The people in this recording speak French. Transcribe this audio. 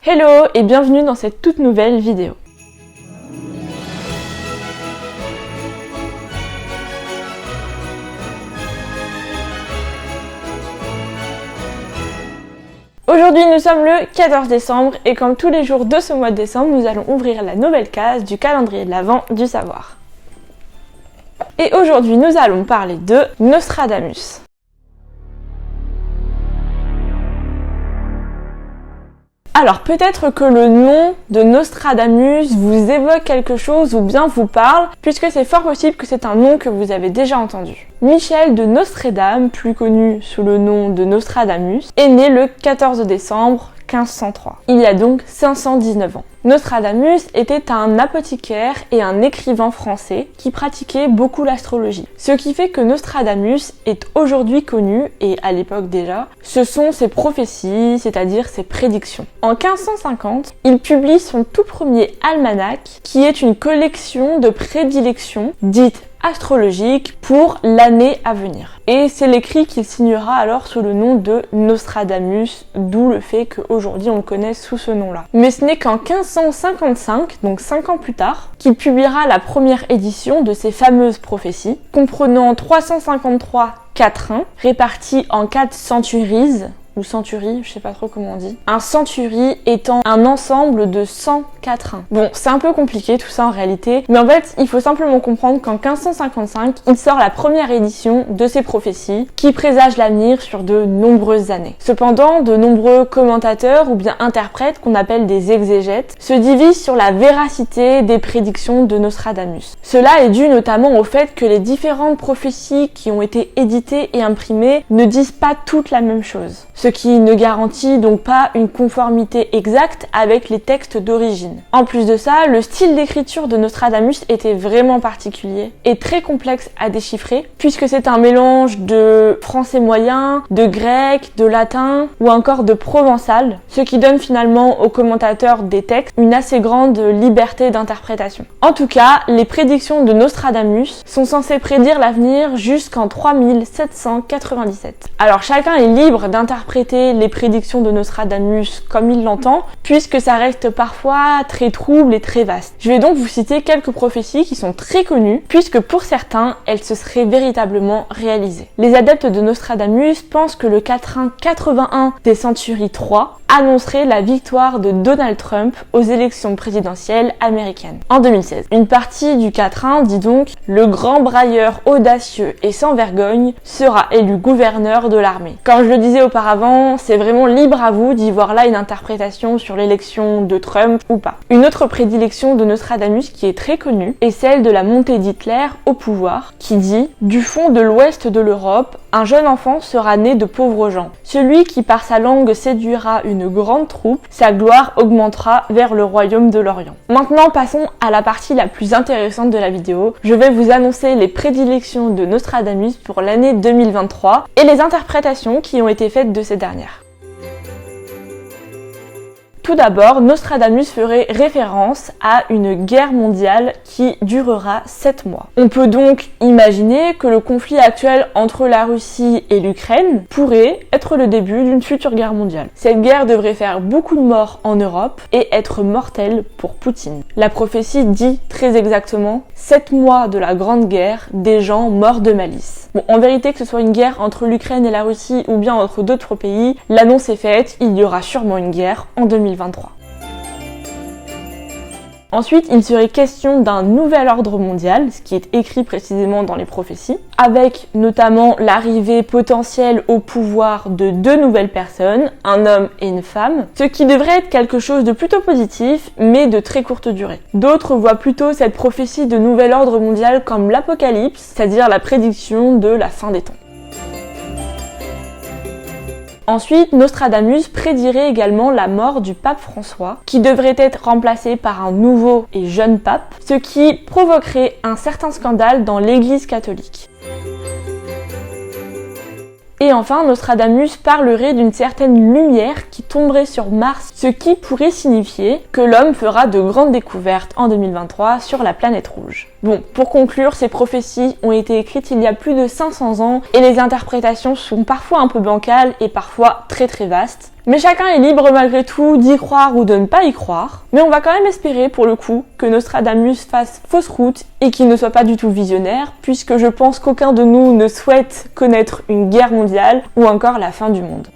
Hello et bienvenue dans cette toute nouvelle vidéo. Aujourd'hui nous sommes le 14 décembre et comme tous les jours de ce mois de décembre, nous allons ouvrir la nouvelle case du calendrier de l'Avent du savoir. Et aujourd'hui nous allons parler de Nostradamus. Alors peut-être que le nom de Nostradamus vous évoque quelque chose ou bien vous parle, puisque c'est fort possible que c'est un nom que vous avez déjà entendu. Michel de Nostredame, plus connu sous le nom de Nostradamus, est né le 14 décembre 1503. Il y a donc 519 ans. Nostradamus était un apothicaire et un écrivain français qui pratiquait beaucoup l'astrologie. Ce qui fait que Nostradamus est aujourd'hui connu, et à l'époque déjà, ce sont ses prophéties, c'est-à-dire ses prédictions. En 1550, il publie son tout premier almanach, qui est une collection de prédilections dites astrologique pour l'année à venir. Et c'est l'écrit qu'il signera alors sous le nom de Nostradamus, d'où le fait qu'aujourd'hui on le connaît sous ce nom-là. Mais ce n'est qu'en 1555, donc 5 ans plus tard, qu'il publiera la première édition de ces fameuses prophéties, comprenant 353 quatrains, répartis en 4 centuries, ou centuries, je sais pas trop comment on dit. Un centurie étant un ensemble de 100 quatrains. Bon, c'est un peu compliqué tout ça en réalité, mais en fait, il faut simplement comprendre qu'en 1555, il sort la première édition de ces prophéties qui présagent l'avenir sur de nombreuses années. Cependant, de nombreux commentateurs ou bien interprètes qu'on appelle des exégètes se divisent sur la véracité des prédictions de Nostradamus. Cela est dû notamment au fait que les différentes prophéties qui ont été éditées et imprimées ne disent pas toutes la même chose, ce qui ne garantit donc pas une conformité exacte avec les textes d'origine. En plus de ça, le style d'écriture de Nostradamus était vraiment particulier et très complexe à déchiffrer, puisque c'est un mélange de français moyen, de grec, de latin ou encore de provençal, ce qui donne finalement aux commentateurs des textes une assez grande liberté d'interprétation. En tout cas, les prédictions de Nostradamus sont censées prédire l'avenir jusqu'en 3797. Alors chacun est libre d'interpréter les prédictions de Nostradamus comme il l'entend, puisque ça reste parfois très trouble et très vaste. Je vais donc vous citer quelques prophéties qui sont très connues, puisque pour certains, elles se seraient véritablement réalisées. Les adeptes de Nostradamus pensent que le quatrain 81 des Century 3 annoncerait la victoire de Donald Trump aux élections présidentielles américaines en 2016. Une partie du quatrain dit donc « Le grand brailleur audacieux et sans vergogne sera élu gouverneur de l'armée ». Comme je le disais auparavant, c'est vraiment libre à vous d'y voir là une interprétation sur l'élection de Trump ou pas. Une autre prédilection de Nostradamus qui est très connue est celle de la montée d'Hitler au pouvoir, qui dit « Du fond de l'ouest de l'Europe, un jeune enfant sera né de pauvres gens. Celui qui par sa langue séduira une grande troupe, sa gloire augmentera vers le royaume de l'Orient. » Maintenant passons à la partie la plus intéressante de la vidéo. Je vais vous annoncer les prédilections de Nostradamus pour l'année 2023 et les interprétations qui ont été faites de ces dernières. Tout d'abord, Nostradamus ferait référence à une guerre mondiale qui durera 7 mois. On peut donc imaginer que le conflit actuel entre la Russie et l'Ukraine pourrait être le début d'une future guerre mondiale. Cette guerre devrait faire beaucoup de morts en Europe et être mortelle pour Poutine. La prophétie dit très exactement 7 mois de la Grande Guerre, des gens morts de malice. Bon, en vérité, que ce soit une guerre entre l'Ukraine et la Russie ou bien entre d'autres pays, l'annonce est faite, il y aura sûrement une guerre en 2023. Ensuite, il serait question d'un nouvel ordre mondial, ce qui est écrit précisément dans les prophéties, avec notamment l'arrivée potentielle au pouvoir de 2 nouvelles personnes, un homme et une femme, ce qui devrait être quelque chose de plutôt positif, mais de très courte durée. D'autres voient plutôt cette prophétie de nouvel ordre mondial comme l'apocalypse, c'est-à-dire la prédiction de la fin des temps. Ensuite, Nostradamus prédirait également la mort du pape François, qui devrait être remplacé par un nouveau et jeune pape, ce qui provoquerait un certain scandale dans l'Église catholique. Et enfin, Nostradamus parlerait d'une certaine lumière qui tomberait sur Mars, ce qui pourrait signifier que l'homme fera de grandes découvertes en 2023 sur la planète rouge. Bon, pour conclure, ces prophéties ont été écrites il y a plus de 500 ans et les interprétations sont parfois un peu bancales et parfois très vastes. Mais chacun est libre malgré tout d'y croire ou de ne pas y croire. Mais on va quand même espérer pour le coup que Nostradamus fasse fausse route et qu'il ne soit pas du tout visionnaire, puisque je pense qu'aucun de nous ne souhaite connaître une guerre mondiale ou encore la fin du monde.